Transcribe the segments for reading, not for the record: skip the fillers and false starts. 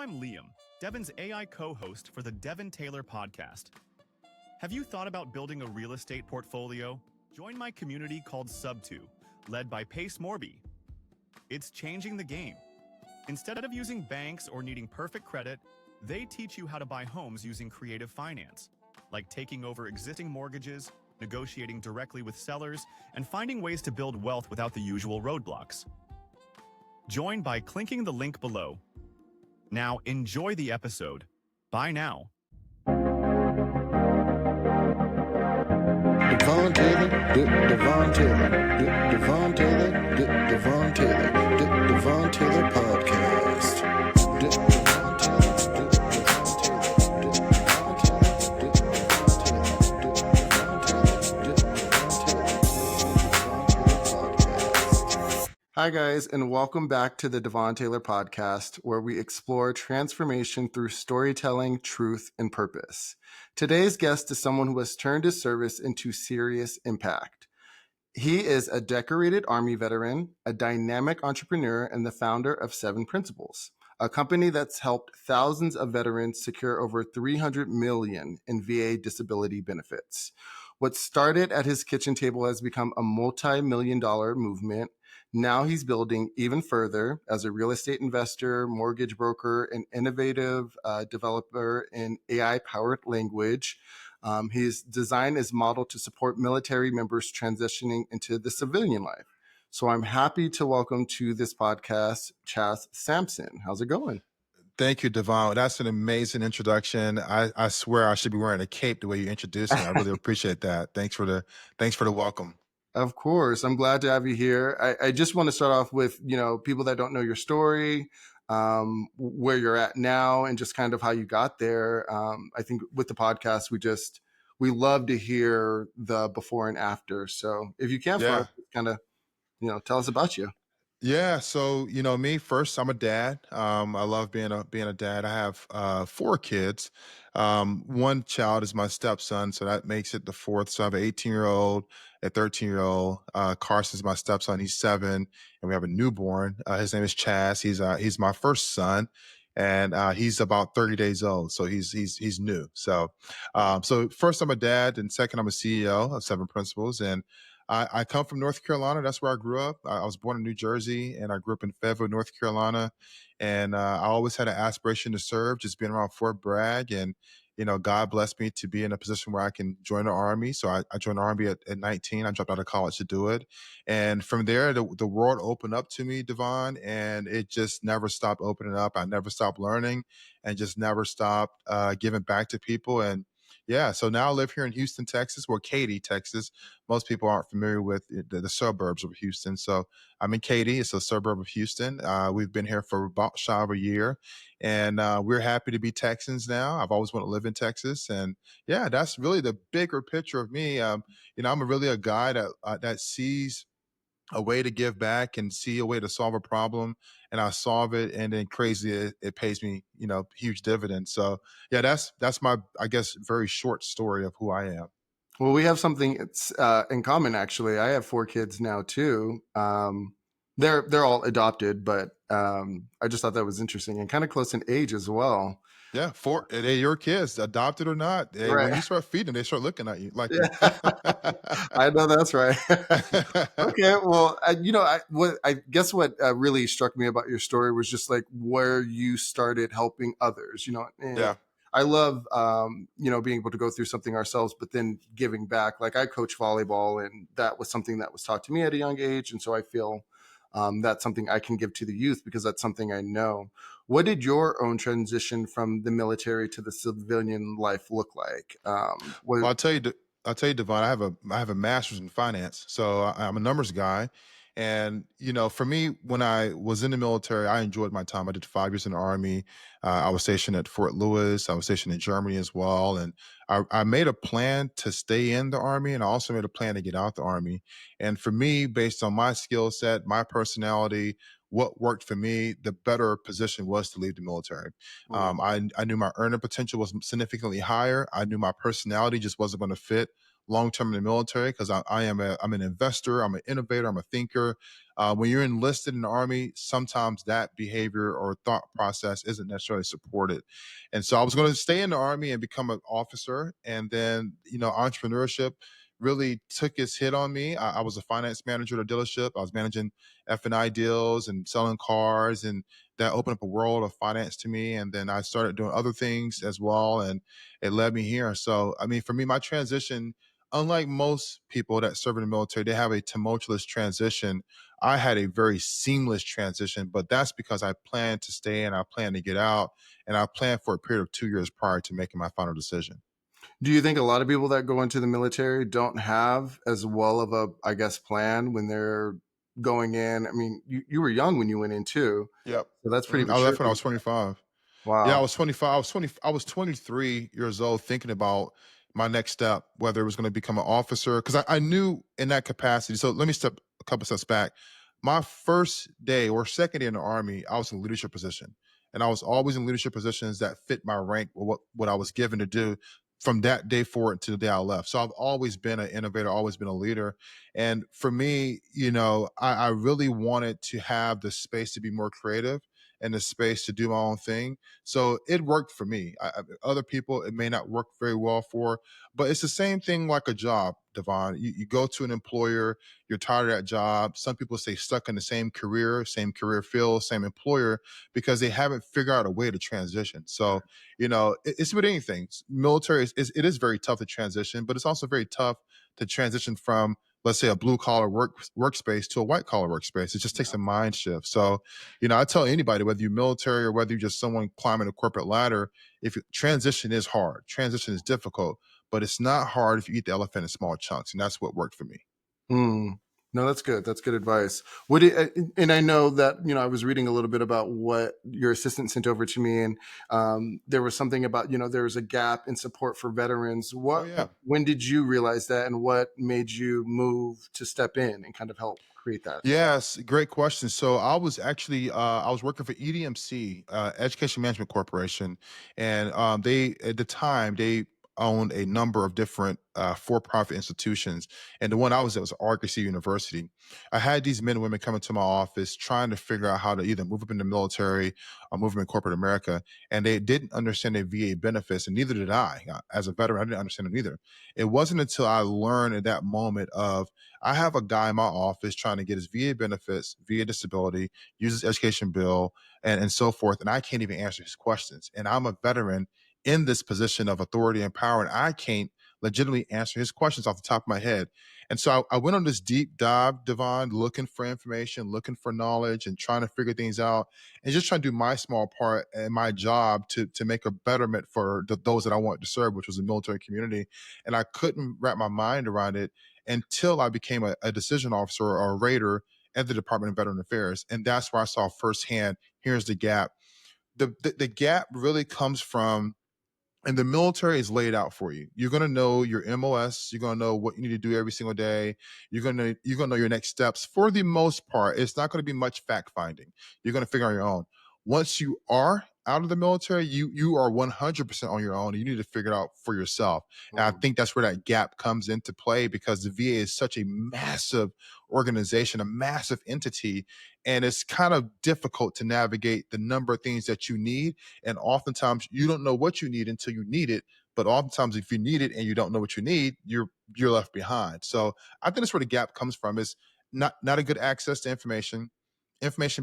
I'm Liam, Devon's AI co-host for the Devon Taylor podcast. Have you thought about building a real estate portfolio? Join my community called Sub2, led by Pace Morby. It's changing the game. Instead of using banks or needing perfect credit, they teach you how to buy homes using creative finance, like taking over existing mortgages, negotiating directly with sellers, and finding ways to build wealth without the usual roadblocks. Join by clicking the link below. Now enjoy the episode. Bye now. Devon Taylor, Devon Taylor, Devon Taylor, Devon Taylor, Devon Taylor podcast. Devon Hi guys, and welcome back to the Devon Taylor podcast, where we explore transformation through storytelling, truth, and purpose. Today's guest is someone who has turned his service into serious impact. He is a decorated Army veteran, a dynamic entrepreneur, and the founder of 7 Principles, a company that's helped thousands of veterans secure over $300 million in VA disability benefits. What started at his kitchen table has become a multi-million-dollar movement. Now he's building even further as a real estate investor, mortgage broker, and innovative developer in AI-powered language. His design is modeled to support military members transitioning into the civilian life. So I'm happy to welcome to this podcast, Sampson. How's it going? Thank you, Devon. That's an amazing introduction. I swear I should be wearing a cape the way you introduced me. I really appreciate that. Thanks for the welcome. Of course. I'm glad to have you here. I just want to start off with, people that don't know your story, where you're at now, and just kind of how you got there. I think with the podcast, we love to hear the before and after. So if you can, for us, kind of, tell us about you. Yeah. So, me first, I'm a dad. I love being a dad. I have 4 kids. One child is my stepson, so that makes it the 4th. So I have an 18-year-old, a 13-year-old. Carson's my stepson. He's 7, and we have a newborn. His name is Chaz. He's my first son, and he's about 30 days old. So he's new. So first, I'm a dad, and second, I'm a CEO of 7 Principles, and I come from North Carolina. That's where I grew up. I was born in New Jersey, and I grew up in Fayetteville, North Carolina. And I always had an aspiration to serve, just being around Fort Bragg. And, God blessed me to be in a position where I can join the Army. So I joined the Army at 19. I dropped out of college to do it. And from there, the world opened up to me, Devon, and it just never stopped opening up. I never stopped learning and just never stopped giving back to people. And yeah, so now I live here in Houston, Texas, or Katy, Texas. Most people aren't familiar with the suburbs of Houston. So I'm in Katy. It's a suburb of Houston. We've been here for about shy of a year, and we're happy to be Texans now. I've always wanted to live in Texas, and yeah, that's really the bigger picture of me. I'm really a guy that sees a way to give back and see a way to solve a problem, and I solve it, and then crazy it pays me huge dividends. So yeah, that's my, I guess, very short story of who I am. Well, we have something in common, actually. I have 4 kids now too. They're all adopted, but I just thought that was interesting and kind of close in age as well. Yeah, 4. They're your kids, adopted or not. Right. When you start feeding them, they start looking at you like. Yeah. I know that's right. Okay, well, I guess what really struck me about your story was just like where you started helping others. And Yeah. I love being able to go through something ourselves, but then giving back. Like I coach volleyball, and that was something that was taught to me at a young age, and so I feel that's something I can give to the youth because that's something I know. What did your own transition from the military to the civilian life look like? Well, I'll tell you, Devon, I have a master's in finance, so I'm a numbers guy. And for me, when I was in the military, I enjoyed my time. I did 5 years in the Army. I was stationed at Fort Lewis. I was stationed in Germany as well. And I made a plan to stay in the Army, and I also made a plan to get out the Army. And for me, based on my skill set, my personality, what worked for me, the better position was to leave the military. I knew my earning potential was significantly higher. I knew my personality just wasn't going to fit long-term in the military because I'm an investor, I'm an innovator, I'm a thinker. When you're enlisted in the Army, sometimes that behavior or thought process isn't necessarily supported. And so I was going to stay in the Army and become an officer. And then, entrepreneurship really took its hit on me. I was a finance manager at a dealership. I was managing F&I deals and selling cars, and that opened up a world of finance to me. And then I started doing other things as well, and it led me here. So, I mean, for me, my transition, unlike most people that serve in the military, they have a tumultuous transition. I had a very seamless transition, but that's because I planned to stay and I planned to get out, and I planned for a period of 2 years prior to making my final decision. Do you think a lot of people that go into the military don't have as well of a, I guess, plan when they're going in? I mean, you were young when you went in too, Yep. so that's pretty I mature left when for I you. was 25. Yeah, I Wow. was 25. I was 23 years old thinking about my next step, whether it was going to become an officer, because I knew in that capacity. So let me step a couple steps back. My first day or second day in the Army, I was in a leadership position. And I was always in leadership positions that fit my rank or what I was given to do from that day forward to the day I left. So I've always been an innovator, always been a leader. And for me, I really wanted to have the space to be more creative and the space to do my own thing. So it worked for me. Other people, it may not work very well for, but it's the same thing like a job, Devon. You go to an employer, you're tired of that job. Some people stay stuck in the same career field, same employer, because they haven't figured out a way to transition. So, it's with anything. Military it is very tough to transition, but it's also very tough to transition from, let's say, a blue collar workspace to a white collar workspace. It just takes a mind shift. So, I tell anybody, whether you're military or whether you're just someone climbing a corporate ladder, transition is hard, transition is difficult, but it's not hard if you eat the elephant in small chunks. And that's what worked for me. Mm. No, that's good. That's good advice. And I know that, I was reading a little bit about what your assistant sent over to me, and there was something about, there was a gap in support for veterans. Oh, yeah. When did you realize that, and what made you move to step in and kind of help create that? Yes, great question. So I was actually I was working for EDMC, Education Management Corporation, and they at the time they owned a number of different for-profit institutions, and the one I was at was Argosy University. I had these men and women coming to my office trying to figure out how to either move up in the military or move up in corporate America, and they didn't understand their VA benefits, and neither did I. As a veteran, I didn't understand them either. It wasn't until I learned at that moment of I have a guy in my office trying to get his VA benefits, VA disability, use his education bill, and so forth. And I can't even answer his questions. And I'm a veteran in this position of authority and power, and I can't legitimately answer his questions off the top of my head. And so I went on this deep dive, Devon, looking for information, looking for knowledge, and trying to figure things out, and just trying to do my small part and my job to make a betterment for those that I wanted to serve, which was the military community. And I couldn't wrap my mind around it until I became a decision officer or a raider at the Department of Veteran Affairs. And that's where I saw firsthand, here's the gap. The gap really comes from, and the military is laid out for you. You're going to know your MOS. You're going to know what you need to do every single day. You're going to know your next steps. For the most part, it's not going to be much fact finding. You're going to figure out your own. Once you are out of the military, you are 100% on your own. You need to figure it out for yourself. And I Mm. think that's where that gap comes into play, because the VA is such a massive organization, a massive entity, and it's kind of difficult to navigate the number of things that you need, and oftentimes you don't know what you need until you need it. But oftentimes if you need it and you don't know what you need, you're left behind. So I think that's where the gap comes from, is not a good access to information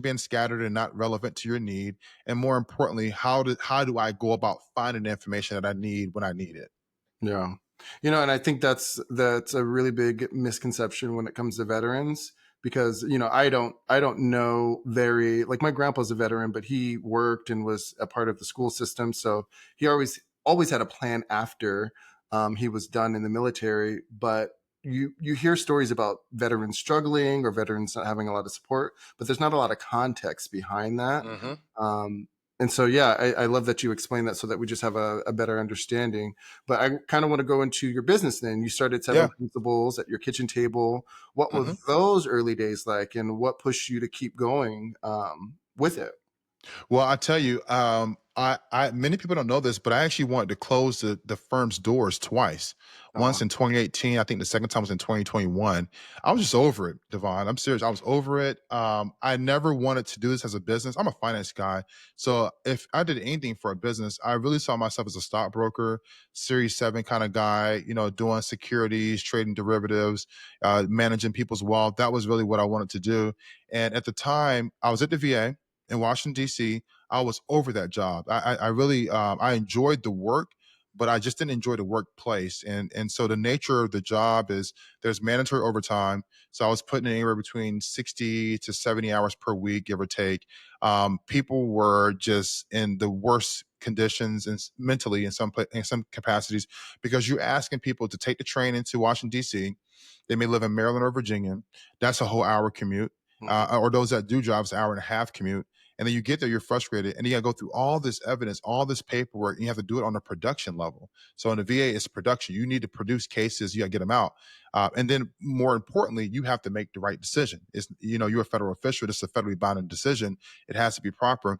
being scattered and not relevant to your need. And more importantly, how do I go about finding the information that I need when I need it? Yeah. And I think that's a really big misconception when it comes to veterans, because, I don't know very, like, my grandpa's a veteran, but he worked and was a part of the school system. So he always had a plan after he was done in the military. But you hear stories about veterans struggling or veterans not having a lot of support, but there's not a lot of context behind that. Hmm. Um, and so, yeah, I love that you explained that so that we just have a better understanding. But I kind of want to go into your business then. You started Yeah. seven principles at your kitchen table. What were Hmm. those early days like, and what pushed you to keep going with it? Well, I tell you, Many people don't know this, but I actually wanted to close the firm's doors twice. Uh, Once in 2018, I think the second time was in 2021. I was just over it, Devon. I'm serious. I was over it. I never wanted to do this as a business. I'm a finance guy. So if I did anything for a business, I really saw myself as a stockbroker, Series 7 kind of guy, doing securities, trading derivatives, managing people's wealth. That was really what I wanted to do. And at the time, I was at the VA in Washington, D.C. I was over that job. I really I enjoyed the work, but I just didn't enjoy the workplace. And so the nature of the job is there's mandatory overtime. So I was putting in anywhere between 60 to 70 hours per week, give or take. People were just in the worst conditions and mentally in some capacities because you're asking people to take the train into Washington D.C. They may live in Maryland or Virginia. That's a whole hour commute. mhm. Or those that do drive, it's an hour and a half commute. And then you get there, you're frustrated, and you got to go through all this evidence, all this paperwork, and you have to do it on a production level. So in the VA, it's production. You need to produce cases, you got to get them out, and then more importantly, you have to make the right decision. It's you're a federal official. This is a federally binding decision. It has to be proper.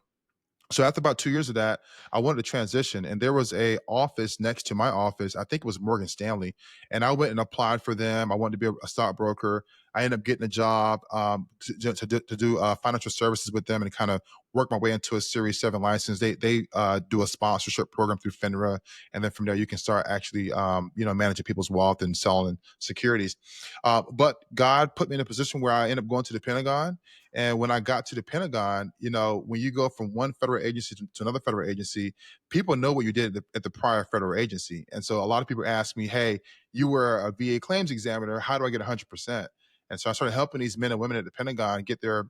So after about 2 years of that, I wanted to transition, and there was a office next to my office. I think it was Morgan Stanley, and I went and applied for them. I wanted to be a stockbroker. I ended up getting a job to do financial services with them and kind of work my way into a Series 7 license. They do a sponsorship program through FINRA, and then from there you can start actually managing people's wealth and selling securities. But God put me in a position where I ended up going to the Pentagon. And when I got to the Pentagon, when you go from one federal agency to another federal agency, people know what you did at the prior federal agency. And so a lot of people ask me, hey, you were a VA claims examiner. How do I get 100%? And so I started helping these men and women at the Pentagon get their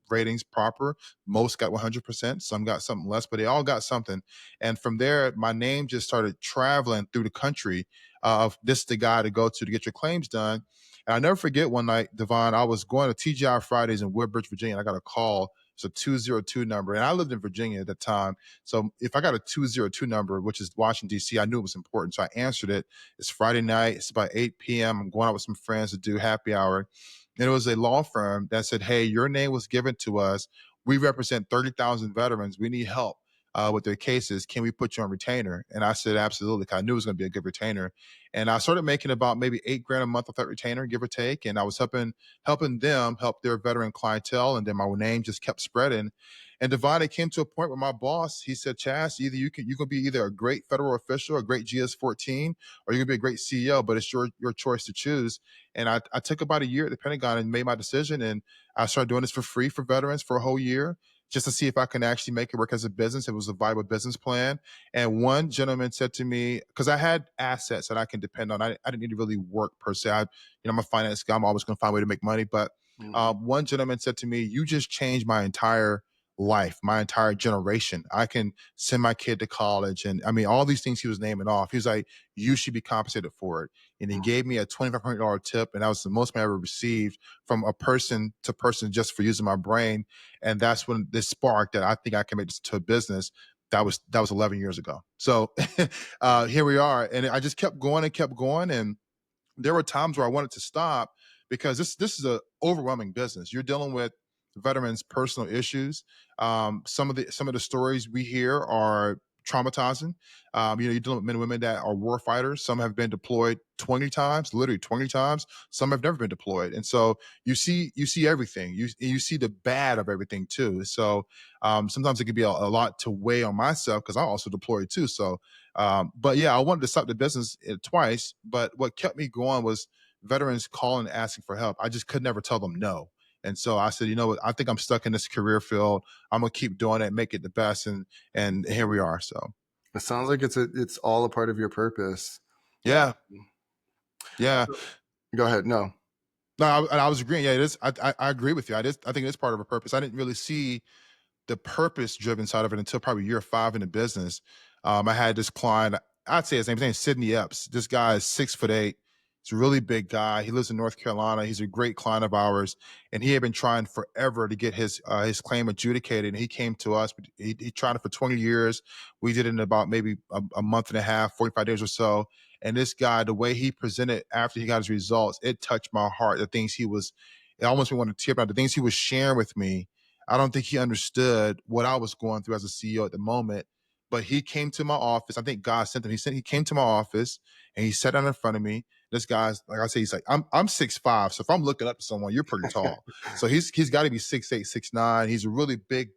ratings proper. Most got 100%, some got something less, but they all got something. And from there, my name just started traveling through the country of this is the guy to go to get your claims done. And I never forget one night, Devon, I was going to TGI Fridays in Woodbridge, Virginia. And I got a call. It's a 202 number. And I lived in Virginia at the time. So if I got a 202 number, which is Washington, D.C., I knew it was important. So I answered it. It's Friday night. It's about 8 p.m. I'm going out with some friends to do happy hour. And it was a law firm that said, hey, your name was given to us. We represent 30,000 veterans. We need help with their cases. Can we put you on retainer? And I said, absolutely. 'Cause I knew it was going to be a good retainer. And I started making about maybe $8,000 a month with that retainer, give or take. And I was helping them help their veteran clientele. And then my name just kept spreading. And Devon, it came to a point where my boss, he said, Chaz, either you can be either a great federal official, a great GS-14, or you can be a great CEO, but it's your choice to choose. And I took about a year at the Pentagon and made my decision. And I started doing this for free for veterans for a whole year just to see if I can actually make it work as a business. It was a viable business plan. And one gentleman said to me, because I had assets that I can depend on, I didn't need to really work per se. I'm a finance guy. I'm always going to find a way to make money. But Mhm. one gentleman said to me, you just changed my entire life, my entire generation. I can send my kid to college. And I mean, all these things he was naming off. He was like, you should be compensated for it. And he Mhm. gave me a $2,500 tip. And that was the most I ever received from a person to person just for using my brain. And that's when this sparked that I think I can make this to a business. That was 11 years ago. So here we are. And I just kept going and kept going. And there were times where I wanted to stop because this is a overwhelming business. You're dealing with veterans' personal issues. Some of the stories we hear are traumatizing. You're dealing with men and women that are war fighters. Some have been deployed 20 times, literally 20 times. Some have never been deployed, and so you see everything. You see the bad of everything too. So sometimes it can be a lot to weigh on myself because I also deployed too. So but yeah, I wanted to stop the business twice. But what kept me going was veterans calling and asking for help. I just could never tell them no. And so I said, you know what? I think I'm stuck in this career field. I'm gonna keep doing it, make it the best, and here we are. So It sounds like it's all a part of your purpose. yeah, yeah. Go ahead. No. No, I was agreeing. Yeah, it is. I agree with you. I think it is part of a purpose. I didn't really see the purpose driven side of it until probably year 5 in the business. I had this client, I'd say his name's Sidney Epps. This guy is 6'8". He's a really big guy. He lives in North Carolina. He's a great client of ours, and he had been trying forever to get his claim adjudicated. And he came to us. But he tried it for 20 years. We did it in about maybe a month and a half, 45 days or so. And this guy, the way he presented after he got his results, it touched my heart. It almost made me want to tear up. The things he was sharing with me, I don't think he understood what I was going through as a CEO at the moment. but he came to my office. I think God sent him. He came to my office and he sat down in front of me. This guy's, like I say, he's like, I'm 6'5". So if I'm looking up to someone, you're pretty tall. So he's got to be 6'8", 6'9". He's a really big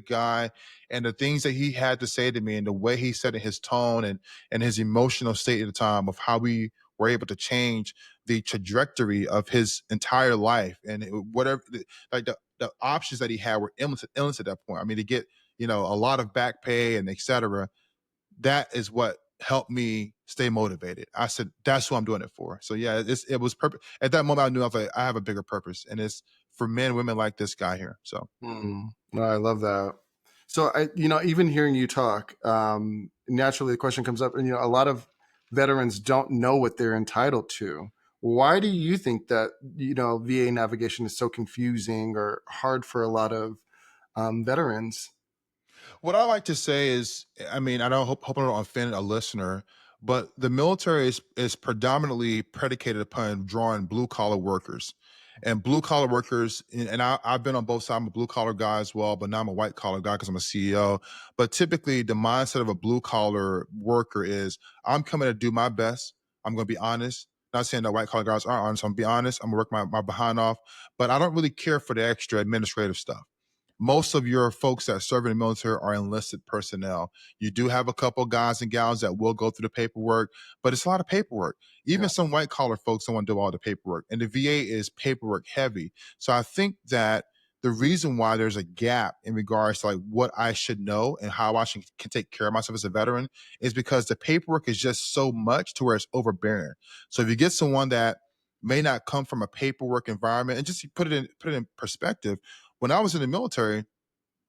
guy. And the things that he had to say to me and the way he said it, his tone and his emotional state at the time of how we were able to change the trajectory of his entire life and whatever, like the options that he had were endless at that point. I mean, to get, a lot of back pay and et cetera, that is what helped me stay motivated. I said, that's who I'm doing it for. So yeah, it was perfect. At that moment, I knew I was like, I have a bigger purpose, and it's for men and women like this guy here. So No, I love that. So even hearing you talk, naturally the question comes up, and a lot of veterans don't know what they're entitled to. Why do you think that VA navigation is so confusing or hard for a lot of veterans? what I like to say is, I mean, I don't hope I don't offend a listener, but the military is predominantly predicated upon drawing blue collar workers. And blue collar workers, and I've been on both sides. I'm a blue collar guy as well, but now I'm a white collar guy because I'm a CEO. But typically, the mindset of a blue collar worker is, I'm coming to do my best. I'm going to be honest. Not saying that white collar guys aren't honest. I'm going to be honest. I'm going to work my behind off, but I don't really care for the extra administrative stuff. Most of your folks that serve in the military are enlisted personnel. You do have a couple guys and gals that will go through the paperwork, but it's a lot of paperwork. Even some white collar folks don't want to do all the paperwork, and the VA is paperwork heavy. So I think that the reason why there's a gap in regards to like what I should know and how I can take care of myself as a veteran is because the paperwork is just so much to where it's overbearing. So if you get someone that may not come from a paperwork environment, and just put it in perspective, when I was in the military,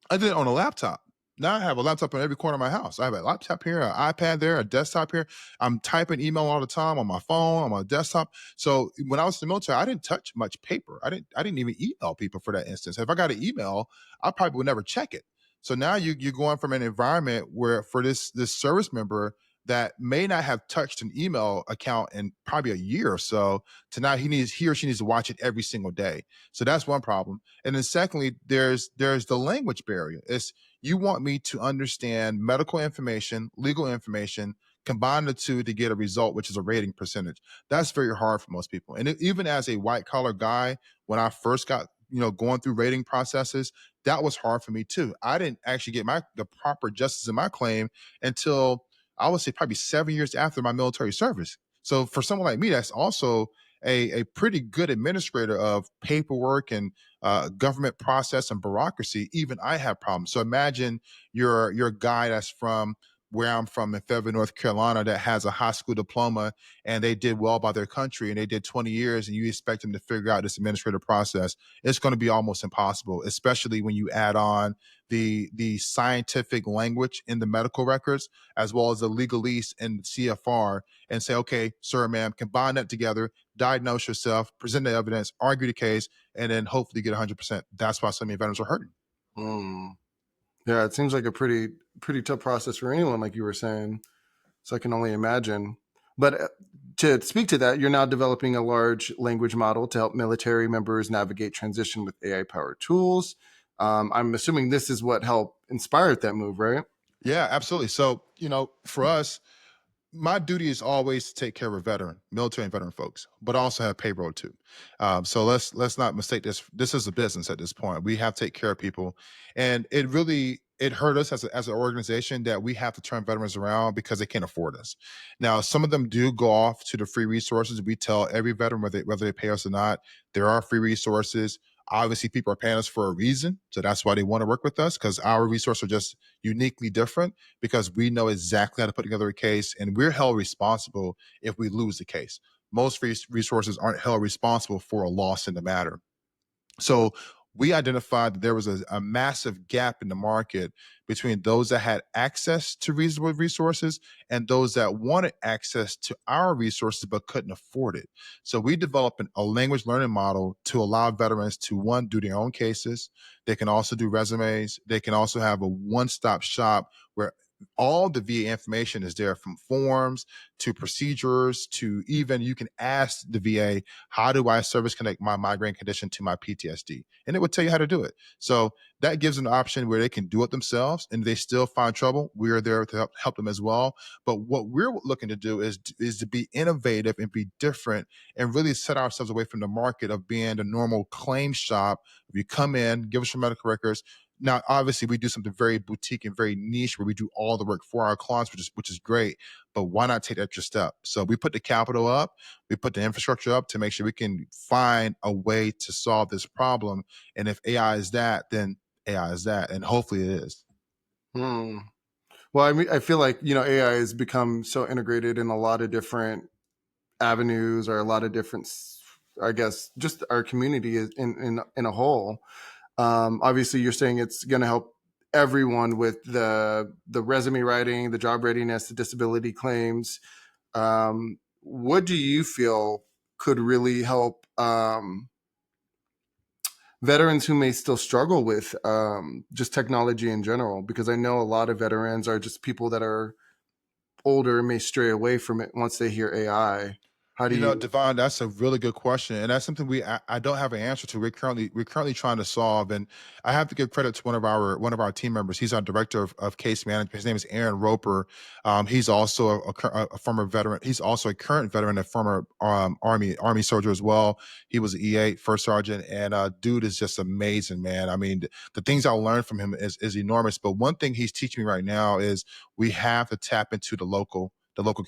I did it on a laptop. Now I have a laptop in every corner of my house. I have a laptop here, an iPad there, a desktop here. I'm typing email all the time on my phone, on my desktop. So when I was in the military, I didn't touch much paper. I didn't even email people for that instance. If I got an email, I probably would never check it. So now you're going from an environment where for this service member that may not have touched an email account in probably a year or so, to now he or she needs to watch it every single day. So that's one problem. And then secondly, there's the language barrier. It's, you want me to understand medical information, legal information, combine the two to get a result, which is a rating percentage. That's very hard for most people. And even as a white collar guy, when I first got going through rating processes, that was hard for me too. I didn't actually get the proper justice in my claim until, I would say, probably 7 years after my military service. So for someone like me, that's also a pretty good administrator of paperwork and government process and bureaucracy. Even I have problems. So imagine you're a guy that's from where I'm from in Fayetteville, North Carolina, that has a high school diploma and they did well by their country and they did 20 years, and you expect them to figure out this administrative process. It's going to be almost impossible, especially when you add on the scientific language in the medical records, as well as the legalese and CFR, and say, okay, sir, ma'am, combine that together, diagnose yourself, present the evidence, argue the case, and then hopefully get 100%. That's why so many veterans are hurting. Yeah, it seems like a pretty tough process for anyone, like you were saying. So I can only imagine. But to speak to that, you're now developing a large language model to help military members navigate transition with AI-powered tools. I'm assuming this is what helped inspire that move, right? Yeah, absolutely. So, for us, my duty is always to take care of a veteran, military and veteran folks, but also have payroll too. So let's not mistake this. This is a business at this point. We have to take care of people, and it hurt us as an organization that we have to turn veterans around because they can't afford us. Now, some of them do go off to the free resources. We tell every veteran, whether they pay us or not, there are free resources. Obviously, people are paying us for a reason, so that's why they want to work with us, because our resources are just uniquely different, because we know exactly how to put together a case, and we're held responsible if we lose the case. Most resources aren't held responsible for a loss in the matter. So we identified that there was a massive gap in the market between those that had access to reasonable resources and those that wanted access to our resources but couldn't afford it. So we developed a language learning model to allow veterans to, one, do their own cases. They can also do resumes. They can also have a one-stop shop where all the VA information is there, from forms to procedures to even you can ask the VA, how do I service connect my migraine condition to my PTSD? And it would tell you how to do it. So that gives an option where they can do it themselves, and they still find trouble. We are there to help them as well. But what we're looking to do is to be innovative and be different and really set ourselves away from the market of being the normal claim shop. If you come in, give us your medical records. Now, obviously, we do something very boutique and very niche where we do all the work for our clients, which is great. But why not take that extra step? So we put the capital up, we put the infrastructure up to make sure we can find a way to solve this problem. And if AI is that, then AI is that, and hopefully it is. Hmm. Well, I mean, I feel like, AI has become so integrated in a lot of different avenues, or a lot of different, I guess, just our community in a whole. Obviously, you're saying it's going to help everyone with the resume writing, the job readiness, the disability claims. What do you feel could really help veterans who may still struggle with just technology in general? Because I know a lot of veterans are just people that are older and may stray away from it once they hear AI. How do you? Devon, that's a really good question, and that's something I don't have an answer to. We're currently trying to solve, and I have to give credit to one of our team members. He's our director of case management. His name is Aaron Roper. He's also a former veteran. He's also a current veteran, a former Army soldier as well. He was an EA first sergeant, and dude is just amazing, man. I mean, the things I learned from him is enormous. But one thing he's teaching me right now is we have to tap into the local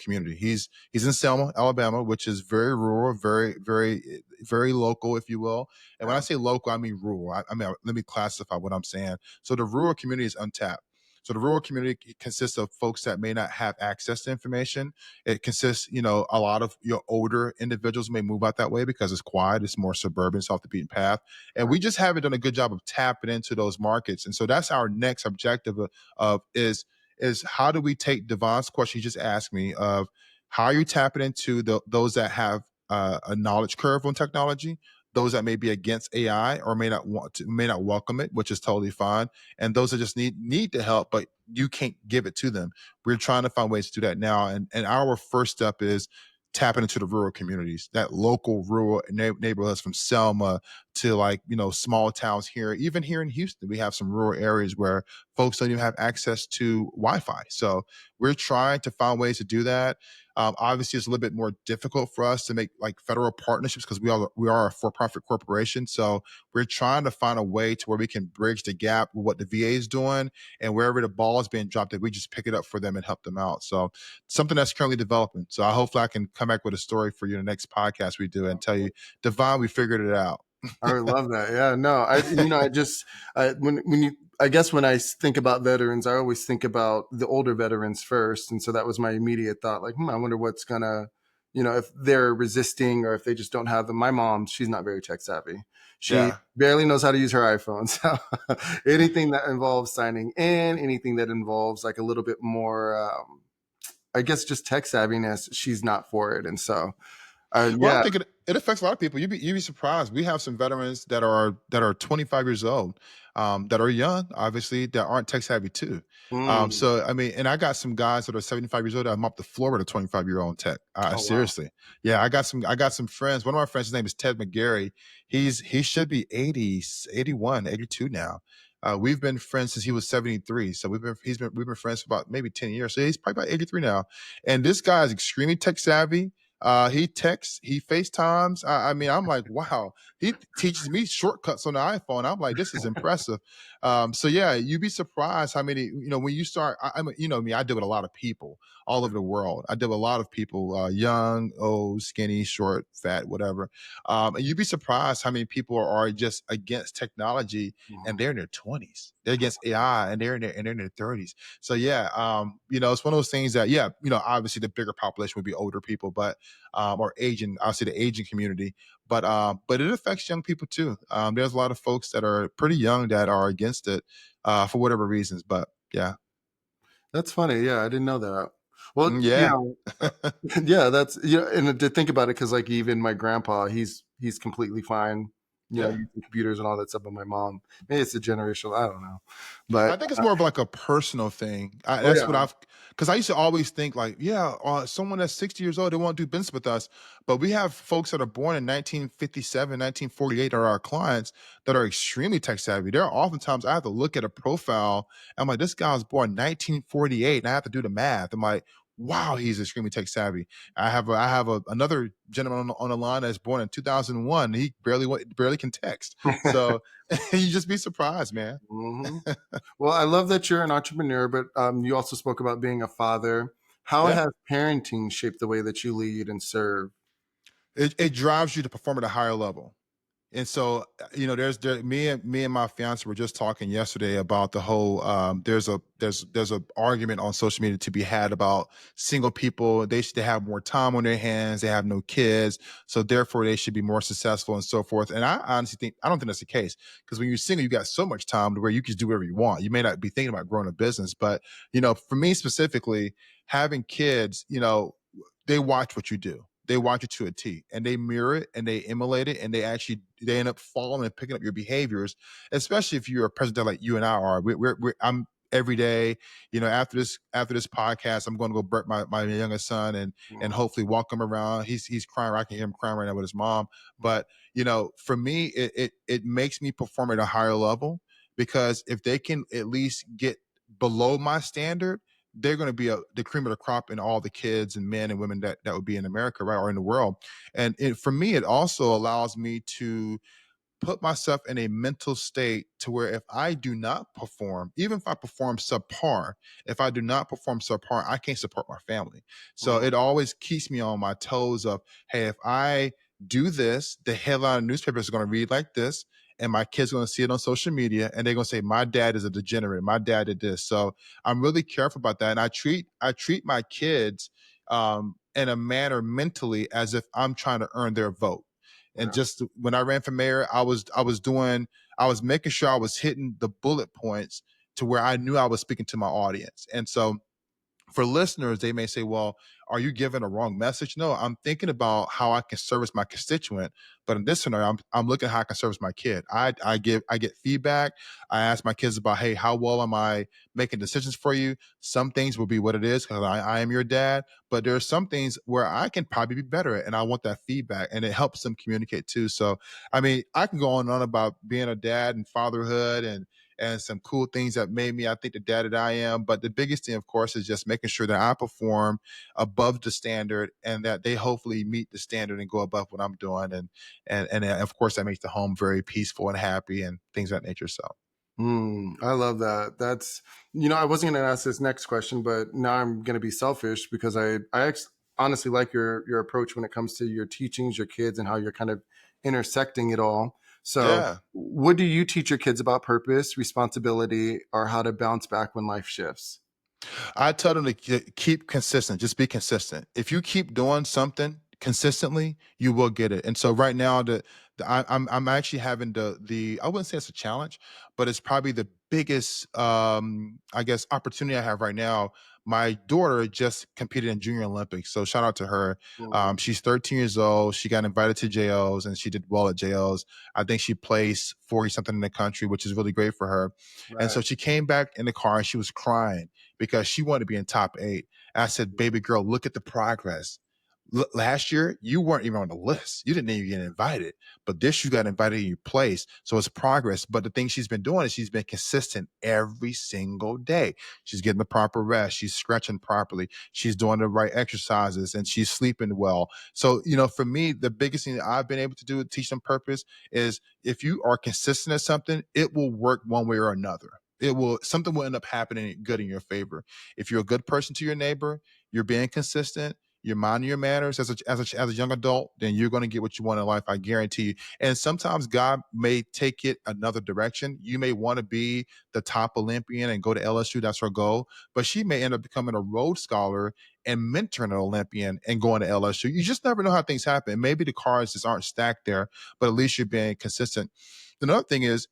community. He's in Selma, Alabama, which is very rural, very, very, very local, if you will. And when I say local, I mean rural. I mean, let me classify what I'm saying. So the rural community is untapped. So the rural community consists of folks that may not have access to information. It consists, a lot of your older individuals may move out that way because it's quiet, it's more suburban, it's off the beaten path. And we just haven't done a good job of tapping into those markets. And so that's our next objective of is how do we take Devon's question he just asked me of how are you tapping into those that have a knowledge curve on technology, those that may be against AI or may not welcome it, which is totally fine, and those that just need the help, but you can't give it to them. We're trying to find ways to do that now, and our first step is tapping into the rural communities, that local rural neighborhoods from Selma to small towns here. Even here in Houston, we have some rural areas where folks don't even have access to Wi-Fi. So we're trying to find ways to do that. Obviously, it's a little bit more difficult for us to make federal partnerships because we are a for-profit corporation. So we're trying to find a way to where we can bridge the gap with what the VA is doing, and wherever the ball is being dropped, that we just pick it up for them and help them out. So something that's currently developing. So hopefully I can come back with a story for you in the next podcast we do and tell you, Devon, we figured it out. I would love that. Yeah, no, I just, I guess when I think about veterans, I always think about the older veterans first. And so that was my immediate thought, like, I wonder what's gonna, if they're resisting or if they just don't have them. My mom, she's not very tech savvy. She Yeah. barely knows how to use her iPhone. So anything that involves signing in, anything that involves like a little bit more, I guess just tech savviness, she's not for it. And so, Well, I yeah. think it affects a lot of people. You'd be surprised. We have some veterans that are 25 years old, that are young, obviously, that aren't tech savvy too. Mm. So I mean, and I got some guys that are 75 years old that I'm up the floor with a 25-year-old tech. Oh, wow. Seriously, yeah, I got some friends. One of my friends, his name is Ted McGarry. He should be 80, 81, 82 now. We've been friends since he was 73. So we've been friends for about maybe 10 years. So he's probably about 83 now. And this guy is extremely tech savvy. He texts, he FaceTimes. I mean, I'm like, wow. He teaches me shortcuts on the iPhone. I'm like, this is impressive. So yeah, you'd be surprised how many, when you start, me, I deal with a lot of people all over the world. I deal with a lot of people, young, old, skinny, short, fat, whatever. And you'd be surprised how many people are just against technology, and they're in their 20s. They're against AI, and they're in their 30s. So yeah, it's one of those things that, yeah, obviously the bigger population would be older people, but or aging, obviously the aging community, but it affects young people too. There's a lot of folks that are pretty young that are against it for whatever reasons. But yeah. That's funny. Yeah, I didn't know that. Well, Yeah. yeah, that's and to think about it, because like even my grandpa, he's completely fine. Yeah. using computers and all that stuff. But my mom, maybe it's a generational, I don't know. I But think it's more of like a personal thing. oh That's what yeah. because I used to always think like, yeah, someone that's 60 years old, they won't do business with us. But we have folks that are born in 1957, 1948 are our clients that are extremely tech savvy. There are oftentimes I have to look at a profile. I'm like, this guy was born 1948, and I have to do the math. I'm like, wow, he's extremely tech savvy. Another gentleman on the line that's born in 2001. He barely can text. So you just be surprised, man. hmm Well, I love that you're an entrepreneur, but you also spoke about being a father. How Yeah. has parenting shaped the way that you lead and serve? It drives you to perform at a higher level. And so, me and my fiance were just talking yesterday about the whole. There's a argument on social media to be had about single people. They should have more time on their hands. They have no kids, so therefore they should be more successful and so forth. And I honestly think I don't think that's the case because when you're single, you got so much time to where you can do whatever you want. You may not be thinking about growing a business, but for me specifically, having kids, they watch what you do. They watch it to a T, and they mirror it and they emulate it, and they end up following and picking up your behaviors, especially if you're a president like you and I are. I'm every day, after this podcast, I'm going to go birth my youngest son and Mhm. hopefully walk him around. He's crying. I can hear him crying right now with his mom. But for me, it makes me perform at a higher level because if they can at least get below my standard, they're going to be the cream of the crop in all the kids and men and women that would be in America, right, or in the world. And for me, it also allows me to put myself in a mental state to where if I do not perform, even if I perform subpar, if I do not perform subpar, I can't support my family. So Mhm. it always keeps me on my toes of, hey, if I do this, the headline of the newspaper is going to read like this, and my kids are going to see it on social media, and they're going to say, my dad is a degenerate. My dad did this. So I'm really careful about that. And I treat my kids in a manner mentally as if I'm trying to earn their vote. And Yeah. just when I ran for mayor, I was making sure I was hitting the bullet points to where I knew I was speaking to my audience. And so for listeners, they may say, well, are you giving a wrong message? No, I'm thinking about how I can service my constituent. But in this scenario, I'm looking at how I can service my kid. I get feedback. I ask my kids about, hey, how well am I making decisions for you? Some things will be what it is because I am your dad. But there are some things where I can probably be better at, and I want that feedback, and it helps them communicate too. So, I mean, I can go on and on about being a dad and fatherhood and some cool things that made me, I think, the dad that I am. But the biggest thing, of course, is just making sure that I perform above the standard and that they hopefully meet the standard and go above what I'm doing. And of course, that makes the home very peaceful and happy and things of that nature. So, I love that. I wasn't going to ask this next question, but now I'm going to be selfish because honestly like your approach when it comes to your teachings, your kids, and how you're kind of intersecting it all. So, yeah. what do you teach your kids about purpose, responsibility, or how to bounce back when life shifts? I tell them to keep consistent. Just be consistent. If you keep doing something consistently, you will get it. And so right now, I'm actually having the I wouldn't say it's a challenge, but it's probably the biggest I guess opportunity I have right now. My daughter just competed in Junior Olympics, so shout out to her. Mhm. She's 13 years old. She got invited to JOs, and she did well at JOs. I think she placed 40 something in the country, which is really great for her. And Right. so she came back in the car and she was crying because she wanted to be in top eight. And I said, baby girl, look at the progress. Last year, you weren't even on the list. You didn't even get invited. But this, you got invited in your place. So it's progress. But the thing she's been doing is she's been consistent every single day. She's getting the proper rest. She's stretching properly. She's doing the right exercises and she's sleeping well. So, for me, the biggest thing that I've been able to do to teach them purpose is if you are consistent at something, it will work one way or another. Something will end up happening good in your favor. If you're a good person to your neighbor, you're being consistent, you're minding your manners as a young adult, then you're going to get what you want in life. I guarantee you. And sometimes God may take it another direction. You may want to be the top Olympian and go to LSU. That's her goal. But she may end up becoming a Rhodes Scholar and mentoring an Olympian and going to LSU. You just never know how things happen. Maybe the cards just aren't stacked there, but at least you're being consistent. Another thing is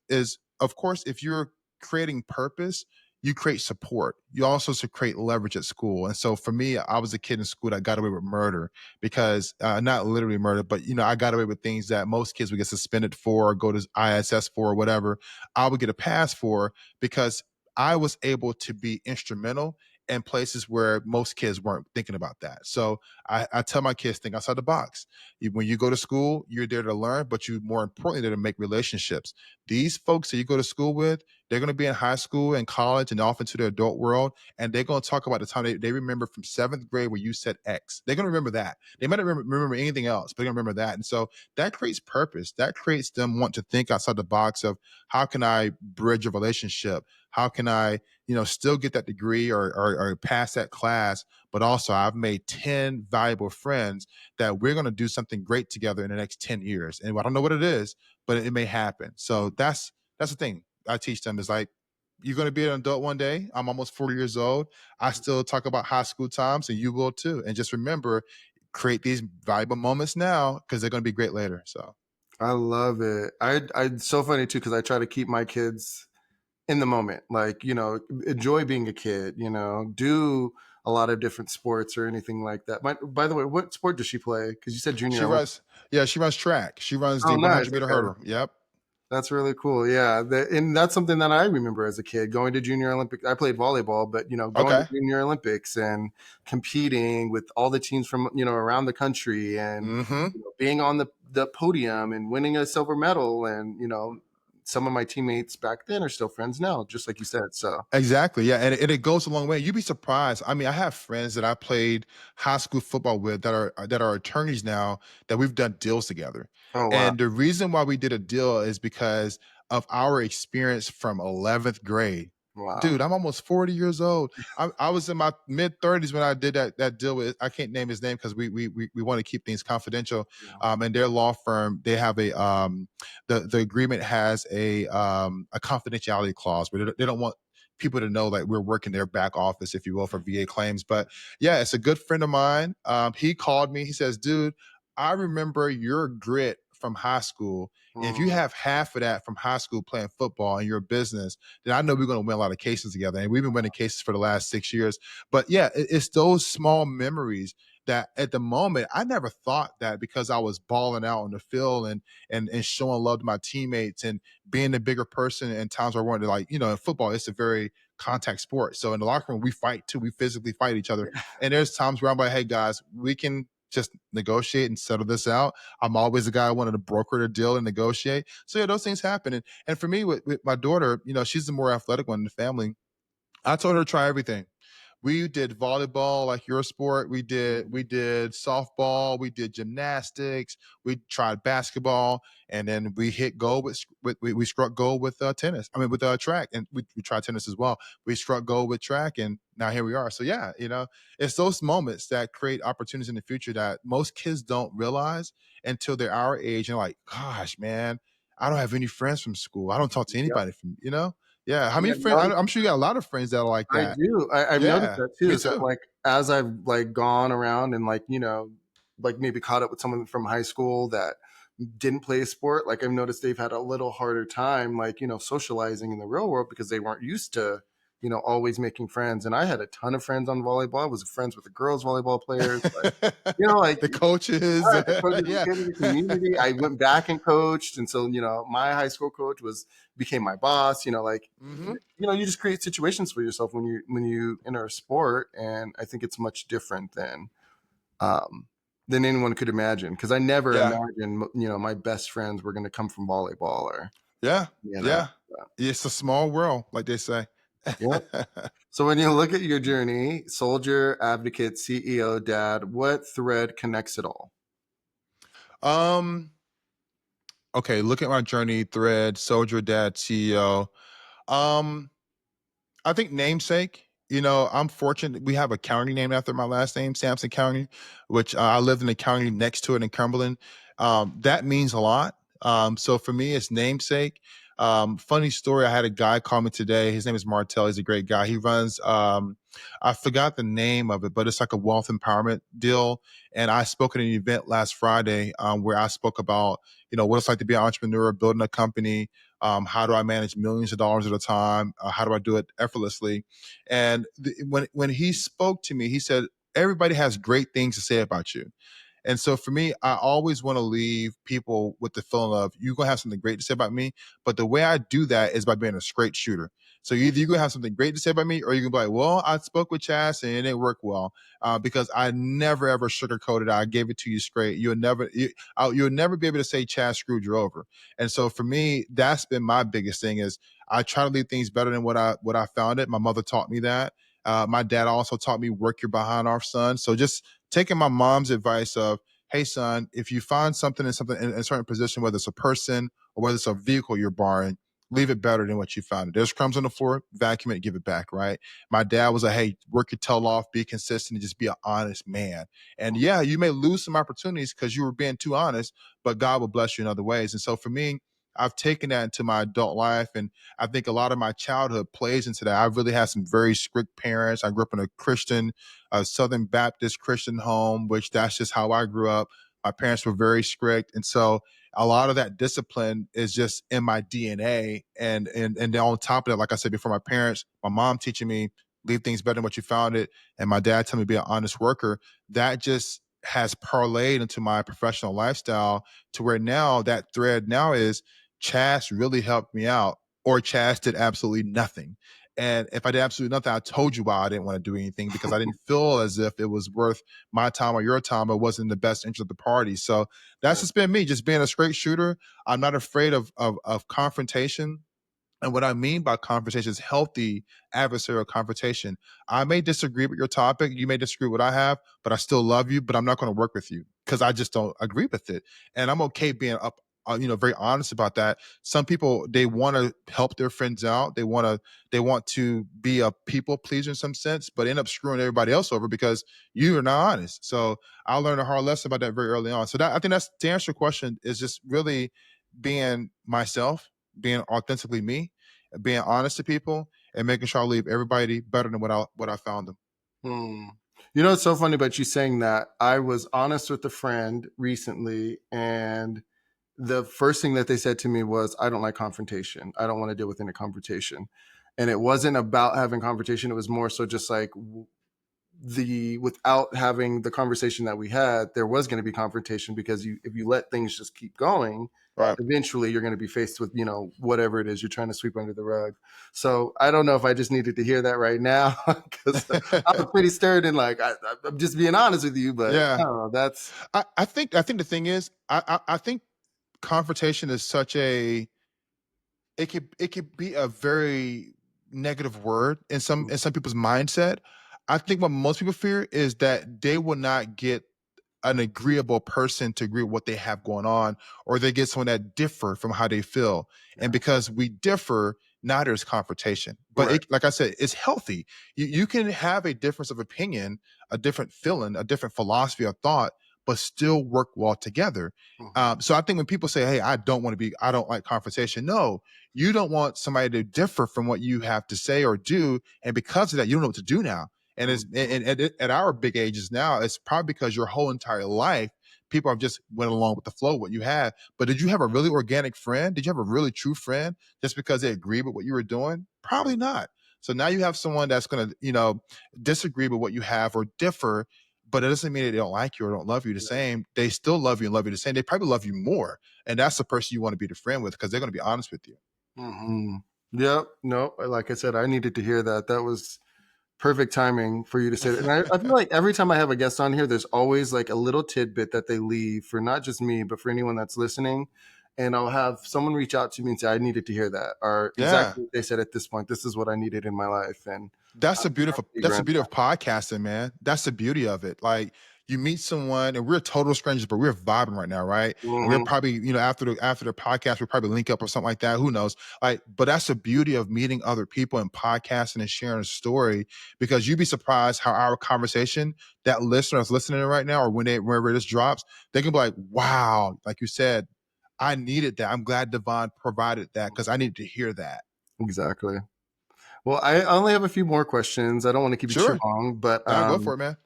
of course, if you're creating purpose, you create support. You also create leverage at school. And so for me, I was a kid in school that got away with murder because not literally murder, but I got away with things that most kids would get suspended for or go to ISS for or whatever. I would get a pass for because I was able to be instrumental in places where most kids weren't thinking about that. So I tell my kids, think outside the box. When you go to school, you're there to learn, but you more importantly there to make relationships. These folks that you go to school with, they're going to be in high school and college and off into the adult world. And they're going to talk about the time they remember from seventh grade where you said X. They're going to remember that. They might not remember anything else, but they're going to remember that. And so that creates purpose. That creates them want to think outside the box of how can I bridge a relationship? How can I, still get that degree or pass that class? But also I've made 10 valuable friends that we're going to do something great together in the next 10 years. And I don't know what it is, but it may happen. So that's the thing I teach them is like, you're going to be an adult one day. I'm almost 40 years old. I still talk about high school times and you will too. And just remember, create these valuable moments now because they're going to be great later. So I love it. It's so funny too, because I try to keep my kids in the moment, like, enjoy being a kid, do a lot of different sports or anything like that. By the way, what sport does she play? Because you said junior she Olympics. runs, yeah, she runs track. She runs Oh, the nice. 100-meter Okay. hurdle. Yep. That's really cool. Yeah. And that's something that I remember as a kid going to junior Olympics. I played volleyball, but, going to Okay. junior Olympics and competing with all the teams from, around the country and Mm-hmm. being on the podium and winning a silver medal. And, some of my teammates back then are still friends now, just like you said. So, Exactly. Yeah. And it goes a long way. You'd be surprised. I mean, I have friends that I played high school football with that are attorneys now that we've done deals together. oh, wow. And the reason why we did a deal is because of our experience from 11th grade. Wow. Dude, I'm almost 40 years old. I was in my mid 30s when I did that deal with. I can't name his name because we want to keep things confidential. Yeah. And their law firm, they have the agreement has a confidentiality clause where they don't want people to know like we're working their back office, if you will, for VA claims. But yeah, it's a good friend of mine. He called me. He says, "Dude, I remember your grit from high school. And if you Mm, have half of that from high school playing football in your business, then I know we're going to win a lot of cases together." And we've been winning cases for the last 6 years. But yeah, it's those small memories that at the moment I never thought that because I was balling out on the field and showing love to my teammates and being the bigger person in times where I wanted to, like, in football, it's a very contact sport. So in the locker room, we fight too. We physically fight each other. And there's times where I'm like, hey guys, we can just negotiate and settle this out. I'm always the guy who wanted to broker the deal and negotiate. So yeah, those things happen. And for me with my daughter, she's the more athletic one in the family. I told her to try everything. We did volleyball, like your sport. We did softball. We did gymnastics. We tried basketball, and then we hit goal we struck goal with tennis. I mean, with track, and we tried tennis as well. We struck goal with track, and now here we are. So yeah, it's those moments that create opportunities in the future that most kids don't realize until they're our age, and like, gosh, man, I don't have any friends from school. I don't talk to yep. anybody from. Yeah, how many Yeah, friends? I'm sure you got a lot of friends that are like I that. do. I've noticed Yeah, that too. me Is that too. like as I've like gone around and like like maybe caught up with someone from high school that didn't play a sport, like I've noticed they've had a little harder time like socializing in the real world because they weren't used to always making friends. And I had a ton of friends on volleyball. I was friends with the girls volleyball players, but like The coaches, the coaches yeah. in the community. I went back and coached, and so my high school coach became my boss. Like Mhm. you just create situations for yourself when you enter a sport, and I think it's much different um, than anyone could imagine. Because I never Yeah, imagined my best friends were going to come from volleyball or yeah, that. yeah. It's a small world, like they say. Yeah. So when you look at your journey, soldier, advocate, CEO, dad, what thread connects it all? Um, okay, look at my journey thread, soldier, dad, CEO. Um, I think namesake. I'm fortunate. We have a county named after my last name, Sampson County, which I lived in the county next to it in Cumberland. That means a lot. So for me, it's namesake. Funny story. I had a guy call me today. His name is Martel. He's a great guy. He runs. I forgot the name of it, but it's like a wealth empowerment deal. And I spoke at an event last Friday where I spoke about what it's like to be an entrepreneur, building a company, How do I manage millions of dollars at a time? How do I do it effortlessly? And when he spoke to me, he said, everybody has great things to say about you. And so for me, I always want to leave people with the feeling of, you're going to have something great to say about me. But the way I do that is by being a straight shooter. So either you're going to have something great to say about me, or you're going to be like, well, I spoke with Chas and it didn't work well, because I never, ever sugarcoated it. I gave it to you straight. You'll never be able to say Chas screwed you over. And so for me, that's been my biggest thing, is I try to leave things better than what I found it. My mother taught me that. My dad also taught me, work your behind off, son. So just taking my mom's advice of, hey, son, if you find something in a certain position, whether it's a person or whether it's a vehicle you're borrowing, leave it better than what you found it. There's crumbs on the floor, vacuum it, give it back, right? My dad was like, hey, work your tail off, be consistent, and just be an honest man. And yeah, you may lose some opportunities because you were being too honest, but God will bless you in other ways. And so for me, I've taken that into my adult life, and I think a lot of my childhood plays into that. I really had some very strict parents. I grew up in a Christian, Southern Baptist Christian home, which that's just how I grew up. My parents were very strict, and so a lot of that discipline is just in my DNA. And then on top of that, like I said before, my parents, my mom teaching me, leave things better than what you found it, and my dad telling me to be an honest worker. That just has parlayed into my professional lifestyle, to where now that thread now is, Chas really helped me out, or Chas did absolutely nothing. And if I did absolutely nothing, I told you why I didn't want to do anything, because I didn't feel as if it was worth my time or your time, or wasn't in the best interest of the party. So that's just been me, just being a straight shooter. I'm not afraid of confrontation. And what I mean by confrontation is healthy adversarial confrontation. I may disagree with your topic, you may disagree with what I have, but I still love you, but I'm not going to work with you because I just don't agree with it. And I'm okay being very honest about that. Some people, they want to help their friends out. They want to be a people pleaser in some sense, but end up screwing everybody else over because you are not honest. So I learned a hard lesson about that very early on. So I think that's, to answer your question, is just really being myself, being authentically me, being honest to people, and making sure I leave everybody better than what I found them. Hmm. You know, it's so funny about you saying that. I was honest with a friend recently, and the first thing that they said to me was, I don't like confrontation. I don't want to deal with any confrontation. And it wasn't about having confrontation. It was more so just like, without having the conversation that we had, there was going to be confrontation, because if you let things just keep going, Right. eventually you're going to be faced with, whatever it is you're trying to sweep under the rug. So I don't know if I just needed to hear that right now, because I was pretty stirred, and like, I'm just being honest with you, but Yeah. no, that's I think the thing is, I think confrontation is such a, it could be a very negative word in some people's mindset. I think what most people fear is that they will not get an agreeable person to agree with what they have going on, or they get someone that differ from how they feel. yeah. And because we differ, now there's confrontation. But Right. like I said, it's healthy. You can have a difference of opinion, a different feeling, a different philosophy or thought, but still work well together. Mhm. So I think when people say, hey, I don't like confrontation. No, you don't want somebody to differ from what you have to say or do. And because of that, you don't know what to do now. And it's Mhm. at our big ages now, it's probably because your whole entire life, people have just went along with the flow, what you have. But did you have a really organic friend? Did you have a really true friend just because they agreed with what you were doing? Probably not. So now you have someone that's going to, disagree with what you have or differ, but it doesn't mean they don't like you or don't love you the same. They still love you and love you the same. They probably love you more. And that's the person you want to be the friend with, because they're going to be honest with you. Mhm. Yep. No, like I said, I needed to hear that. That was perfect timing for you to say that. And I feel like every time I have a guest on here, there's always like a little tidbit that they leave for not just me, but for anyone that's listening. And I'll have someone reach out to me and say, I needed to hear that, or Yeah. exactly what they said at this point. This is what I needed in my life. And That's I'm the beautiful happy to that's the grant beauty that. of podcasting, man. That's the beauty of it. Like, you meet someone and we're total strangers, but we're vibing right now, right? And we're Mhm. probably, after the podcast, we'll probably link up or something like that. Who knows? Like, but that's the beauty of meeting other people and podcasting and sharing a story, because you'd be surprised how our conversation, that listener is listening right now, or whenever this drops, they can be like, wow, like you said, I needed that. I'm glad Devon provided that because I needed to hear that. Exactly. Well, I only have a few more questions. I don't want to keep you too Sure. long, but Now go for it, man.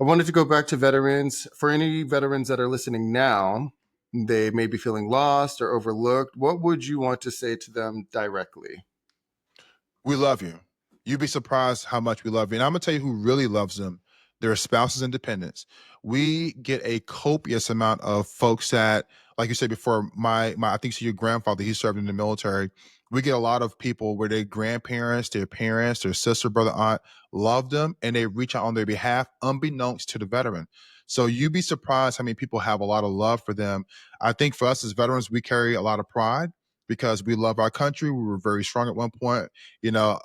I wanted to go back to veterans. For any veterans that are listening now, they may be feeling lost or overlooked, what would you want to say to them directly? We love you. You'd be surprised how much we love you. And I'm gonna tell you who really loves them. Their spouses and dependents. We get a copious amount of folks that, like you said before, my I think so your grandfather, he served in the military. We get a lot of people where their grandparents, their parents, their sister, brother, aunt love them and they reach out on their behalf, unbeknownst to the veteran. So you'd be surprised how many people have a lot of love for them. I think for us as veterans, we carry a lot of pride because we love our country. We were very strong at one point.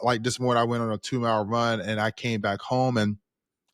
Like this morning, I went on a 2 mile run and I came back home and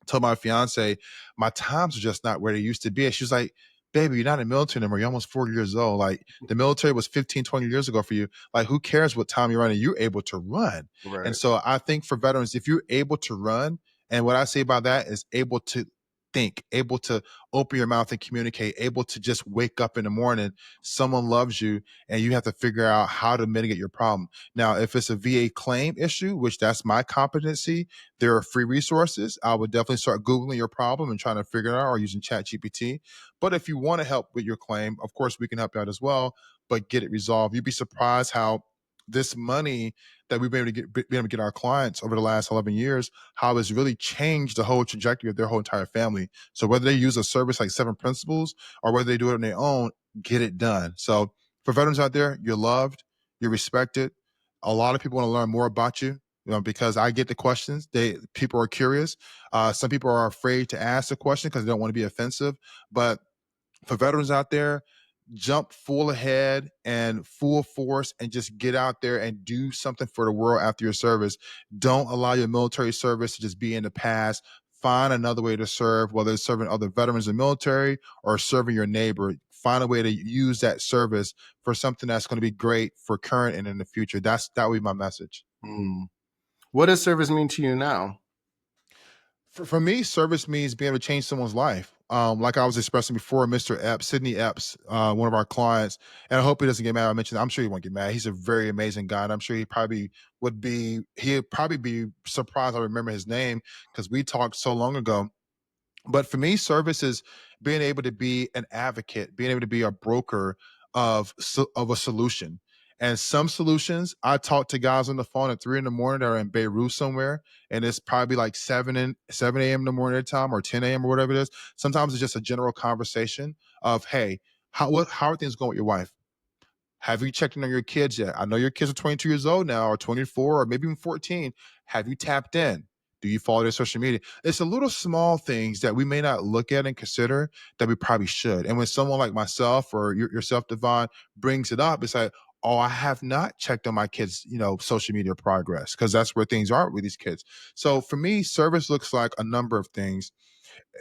told my fiance, my times are just not where they used to be. And she was like, baby, you're not in the military anymore. You're almost 40 years old. Like the military was 15, 20 years ago for you. Like who cares what time you're running? You're able to run. And Right. so I think for veterans, if you're able to run, and what I say by that is able to think, able to open your mouth and communicate, able to just wake up in the morning, someone loves you and you have to figure out how to mitigate your problem. Now, if it's a VA claim issue, which that's my competency, there are free resources. I would definitely start Googling your problem and trying to figure it out or using ChatGPT. But if you want to help with your claim, of course, we can help you out as well, but get it resolved. You'd be surprised how this money that we've been able to get our clients over the last 11 years, how it's really changed the whole trajectory of their whole entire family. So whether they use a service like Seven Principles or whether they do it on their own, get it done. So for veterans out there, you're loved, you're respected. A lot of people want to learn more about you, because I get the questions. People are curious. Some people are afraid to ask the question because they don't want to be offensive. But for veterans out there, jump full ahead and full force and just get out there and do something for the world after your service. Don't allow your military service to just be in the past. Find another way to serve, whether it's serving other veterans in the military or serving your neighbor. Find a way to use that service for something that's going to be great for current and in the future. That would be my message. Mm. What does service mean to you now? For me, service means being able to change someone's life. Like I was expressing before, Mr. Epps, Sidney Epps, one of our clients, and I hope he doesn't get mad. I mentioned, I'm sure he won't get mad. He's a very amazing guy, and I'm sure he'd probably be surprised I remember his name because we talked so long ago. But for me, service is being able to be an advocate, being able to be a broker of a solution. And some solutions, I talk to guys on the phone at 3 in the morning that are in Beirut somewhere, and it's probably like 7 a.m. in the morning at time or 10 a.m. or whatever it is. Sometimes it's just a general conversation of, hey, how are things going with your wife? Have you checked in on your kids yet? I know your kids are 22 years old now, or 24, or maybe even 14. Have you tapped in? Do you follow their social media? It's the little small things that we may not look at and consider that we probably should. And when someone like myself or yourself, Devon, brings it up, it's like, oh, I have not checked on my kids, social media progress, because that's where things are with these kids. So for me, service looks like a number of things.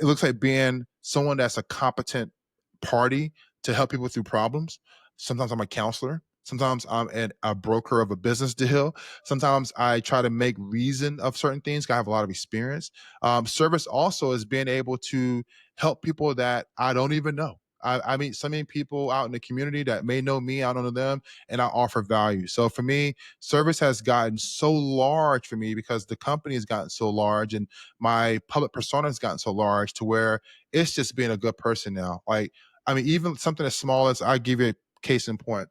It looks like being someone that's a competent party to help people through problems. Sometimes I'm a counselor. Sometimes I'm a broker of a business deal. Sometimes I try to make reason of certain things. 'Cause I have a lot of experience. Service also is being able to help people that I don't even know. I meet so many people out in the community that may know me, I don't know them, and I offer value. So for me, service has gotten so large for me because the company has gotten so large and my public persona has gotten so large to where it's just being a good person now. Like, I mean, even something as small as I give you a case in point.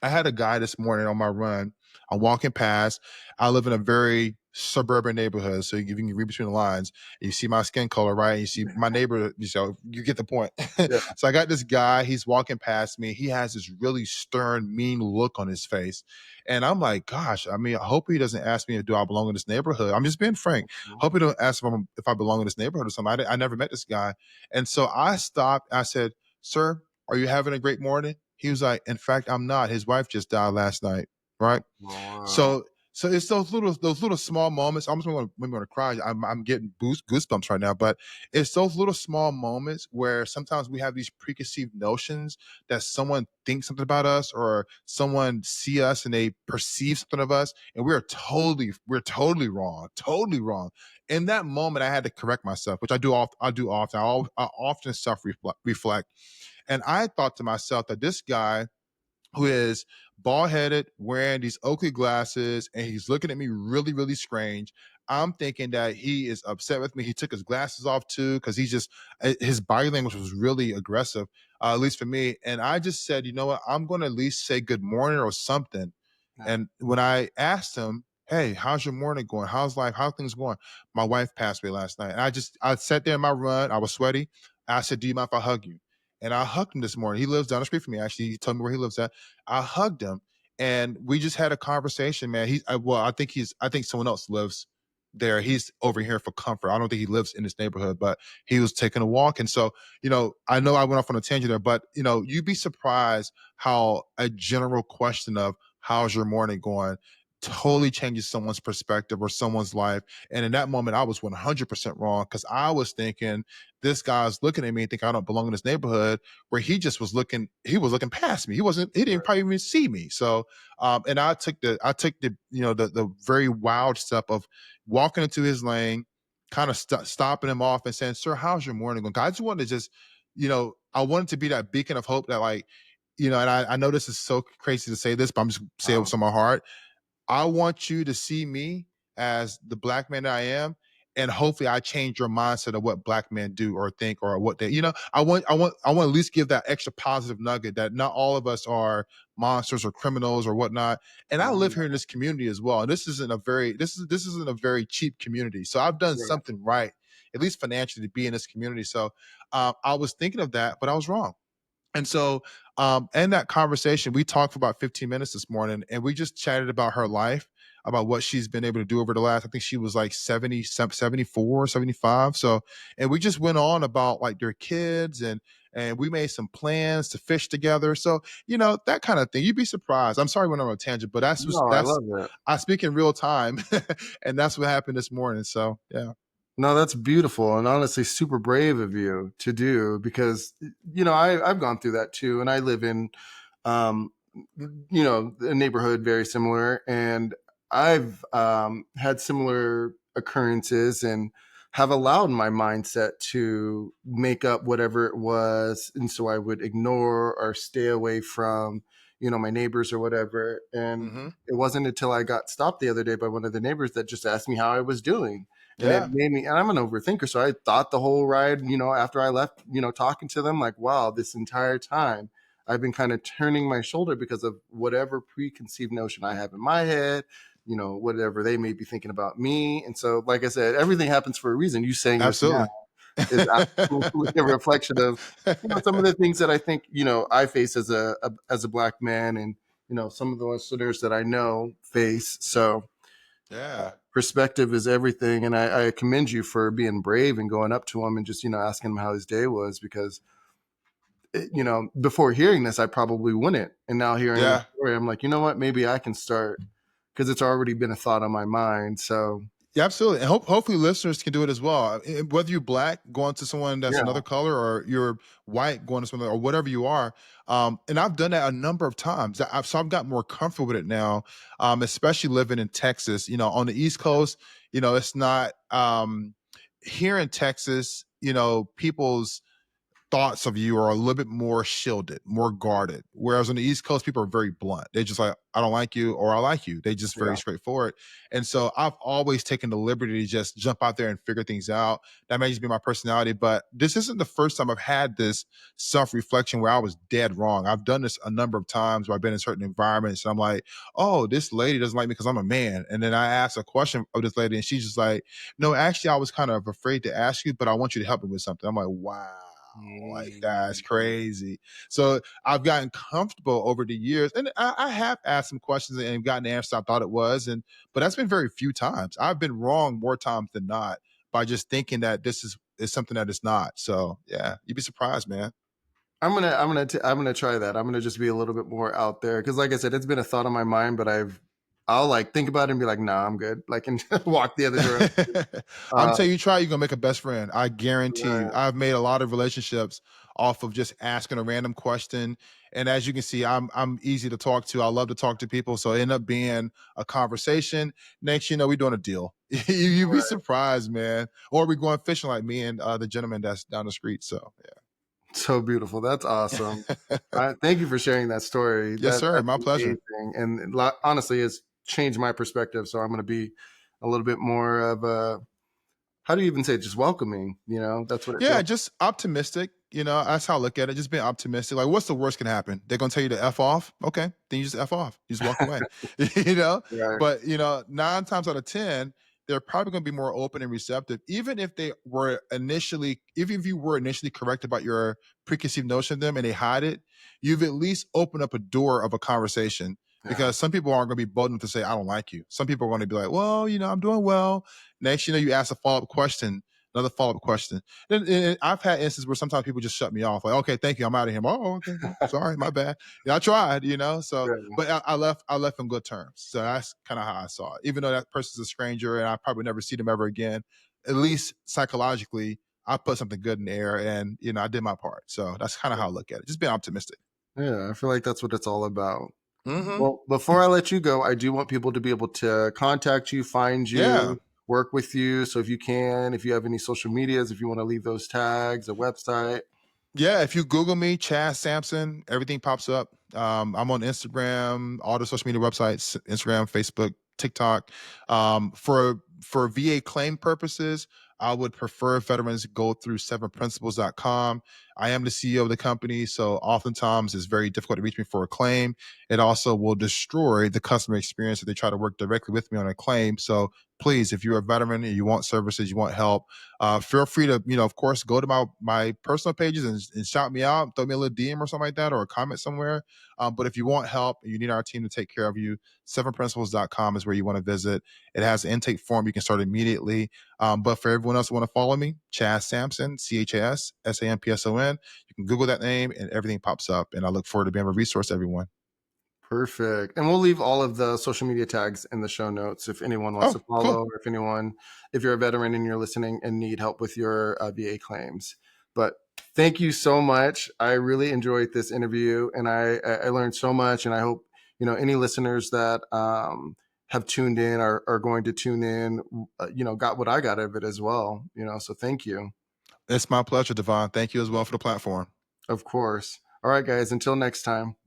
I had a guy this morning on my run. I'm walking past. I live in a very suburban neighborhood, so you can read between the lines. You see my skin color, right? You see my neighbor. You get the point. Yeah. So I got this guy. He's walking past me. He has this really stern, mean look on his face, and I'm like, gosh. I mean, I hope he doesn't ask me, do I belong in this neighborhood? I'm just being frank. Hope he don't ask if I belong in this neighborhood or something. I never met this guy, and so I stopped. I said, "Sir, are you having a great morning?" He was like, "In fact, I'm not. His wife just died last night." Right. Wow. So it's those little small moments. I'm just going to cry. I'm getting goosebumps right now. But it's those little small moments where sometimes we have these preconceived notions that someone thinks something about us or someone see us and they perceive something of us, and we're totally wrong, totally wrong. In that moment, I had to correct myself, which I do. I do often. I often self reflect, and I thought to myself that this guy who is bald headed, wearing these Oakley glasses, and he's looking at me really, really strange. I'm thinking that he is upset with me. He took his glasses off too, because his body language was really aggressive, at least for me. And I just said, you know what, I'm going to at least say good morning or something. Yeah. And when I asked him, hey, how's your morning going? How's life? How things going? My wife passed away last night. And I sat there in my run. I was sweaty. I said, do you mind if I hug you? And I hugged him this morning. He lives down the street from me. Actually, he told me where he lives at. I hugged him, and we just had a conversation, man. I think someone else lives there. He's over here for comfort. I don't think he lives in this neighborhood, but he was taking a walk. And so, I know I went off on a tangent there, but you'd be surprised how a general question of how's your morning going totally changes someone's perspective or someone's life. And in that moment, I was 100% wrong, because I was thinking this guy's looking at me and think I don't belong in this neighborhood, where he was looking past me. He didn't probably even see me. So, and I took the the very wild step of walking into his lane, kind of stopping him off and saying, sir, how's your morning going? 'Cause I just wanted to I wanted to be that beacon of hope that, like, and I know this is so crazy to say this, but I'm just saying it Wow. with some of my heart. I want you to see me as the black man that I am, and hopefully I change your mindset of what black men do or think or what they, I want to at least give that extra positive nugget that not all of us are monsters or criminals or whatnot. And I live here in this community as well. And this isn't a very cheap community. So I've done Right. something right, at least financially, to be in this community. So I was thinking of that, but I was wrong. And so, in that conversation, we talked for about 15 minutes this morning, and we just chatted about her life, about what she's been able to do over the last, I think she was like 74, 75. So, and we just went on about like their kids, and we made some plans to fish together. So, that kind of thing. You'd be surprised. I'm sorry I went on a tangent, but No, I love that. I speak in real time, and that's what happened this morning. So, yeah. No, that's beautiful and honestly super brave of you to do because I've gone through that too, and I live in um, a neighborhood very similar, and I've had similar occurrences and have allowed my mindset to make up whatever it was, and so I would ignore or stay away from my neighbors or whatever. And Hmm. it wasn't until I got stopped the other day by one of the neighbors that just asked me how I was doing, and it Yeah. made me, and I'm an overthinker, so I thought the whole ride, after I left, talking to them, like, wow, this entire time I've been kind of turning my shoulder because of whatever preconceived notion I have in my head, whatever they may be thinking about me. And so, like I said, everything happens for a reason. You saying this now Absolutely. is absolutely a reflection of, some of the things that I think, I face as a black man, and, some of the listeners that I know face. So Yeah. perspective is everything. And I commend you for being brave and going up to him and just, asking him how his day was, because before hearing this, I probably wouldn't. And now hearing the Yeah. story, I'm like, you know what? Maybe I can start, because it's already been a thought on my mind. So, Yeah, absolutely. And hopefully listeners can do it as well. Whether you're black going to someone that's yeah, another color, or you're white going to someone, or whatever you are. And I've done that a number of times. So I've got more comfortable with it now, especially living in Texas. On the East Coast, it's not here in Texas, people's thoughts of you are a little bit more shielded, more guarded. Whereas on the East Coast, people are very blunt. They just like, I don't like you or I like you. They just very yeah. straightforward. And so I've always taken the liberty to just jump out there and figure things out. That may just be my personality, but this isn't the first time I've had this self-reflection where I was dead wrong. I've done this a number of times where I've been in certain environments and I'm like, oh, this lady doesn't like me because I'm a man. And then I ask a question of this lady and she's just like, no, actually, I was kind of afraid to ask you, but I want you to help me with something. I'm like, wow. Like, that's Mm. crazy. So I've gotten comfortable over the years, and I have asked some questions and gotten the answer I thought it was, but that's been very few times. I've been wrong more times than not by just thinking that this is something that it's not. So yeah, you'd be surprised, man. I'm gonna try that. I'm gonna just be a little bit more out there, because, like I said, it's been a thought on my mind, but I'll like think about it and be like, nah, I'm good, like, and walk the other direction. I'm Uh, telling you, try, you're gonna make a best friend. I guarantee you. right. I've made a lot of relationships off of just asking a random question. And as you can see, I'm easy to talk to. I love to talk to people. So it end up being a conversation. Next, we're doing a deal. You'd be surprised, man. Or we're going fishing like me and the gentleman that's down the street. So So beautiful. That's awesome. yeah. Thank you for sharing that story. Yes, sir. That's My pleasure. amazing, and honestly, it's changed my perspective. So I'm going to be a little bit more of a, how do you even say it? Just welcoming, that's what it Yeah, feels. just optimistic. That's how I look at it. Just being optimistic. Like, what's the worst can happen? They're gonna tell you to F off. Okay, then you just F off. You just walk away. Right. But 9 times out of 10, they're probably gonna be more open and receptive. Even if you were initially correct about your preconceived notion of them and they hide it, you've at least opened up a door of a conversation. Yeah. Because some people aren't gonna be bold enough to say, I don't like you. Some people are gonna be like, well, I'm doing well. Next, you ask a follow-up question, another follow-up question. And I've had instances where sometimes people just shut me off. Like, okay, thank you, I'm out of here. Oh, okay, well, sorry, my bad. I tried, So, Yeah. but I left on good terms. So that's kind of how I saw it. Even though that person's a stranger and I probably never see them ever again, at least psychologically, I put something good in the air and, I did my part. So that's kind of how I look at it. Just being optimistic. Yeah, I feel like that's what it's all about. Mm-hmm. Well, before I let you go, I do want people to be able to contact you, find you, Yeah. work with you. So if you have any social medias, if you want to leave those tags, a website. Yeah, if you Google me, Chaz Sampson, everything pops up. I'm on Instagram, all the social media websites, Instagram, Facebook, TikTok. For VA claim purposes, I would prefer veterans go through 7principles.com. I am the CEO of the company, so oftentimes it's very difficult to reach me for a claim. It also will destroy the customer experience if they try to work directly with me on a claim. So please, if you're a veteran and you want services, you want help, feel free to, of course, go to my personal pages and shout me out, throw me a little DM or something like that, or a comment somewhere. But if you want help, you need our team to take care of you, 7principles.com is where you want to visit. It has an intake form. You can start immediately. But for everyone else who want to follow me, Chaz Sampson, ChasSampson. You can Google that name and everything pops up. And I look forward to being a resource to everyone. Perfect. And we'll leave all of the social media tags in the show notes if anyone wants to follow, cool. or if you're a veteran and you're listening and need help with your VA claims. But thank you so much. I really enjoyed this interview and I learned so much, and I hope, any listeners that have tuned in are going to tune in, got what I got out of it as well, so thank you. It's my pleasure, Devon. Thank you as well for the platform. Of course. All right, guys, until next time.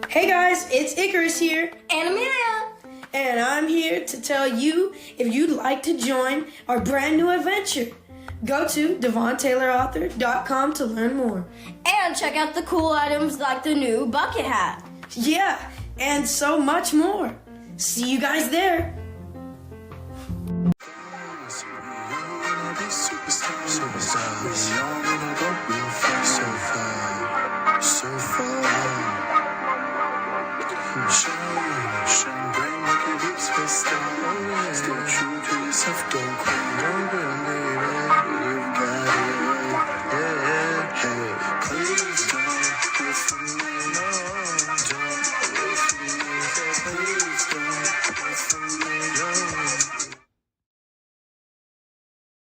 Hey guys, it's Icarus here. And Amelia. And I'm here to tell you if you'd like to join our brand new adventure. Go to DevonTaylorAuthor.com to learn more. And check out the cool items like the new bucket hat. Yeah, and so much more. See you guys there.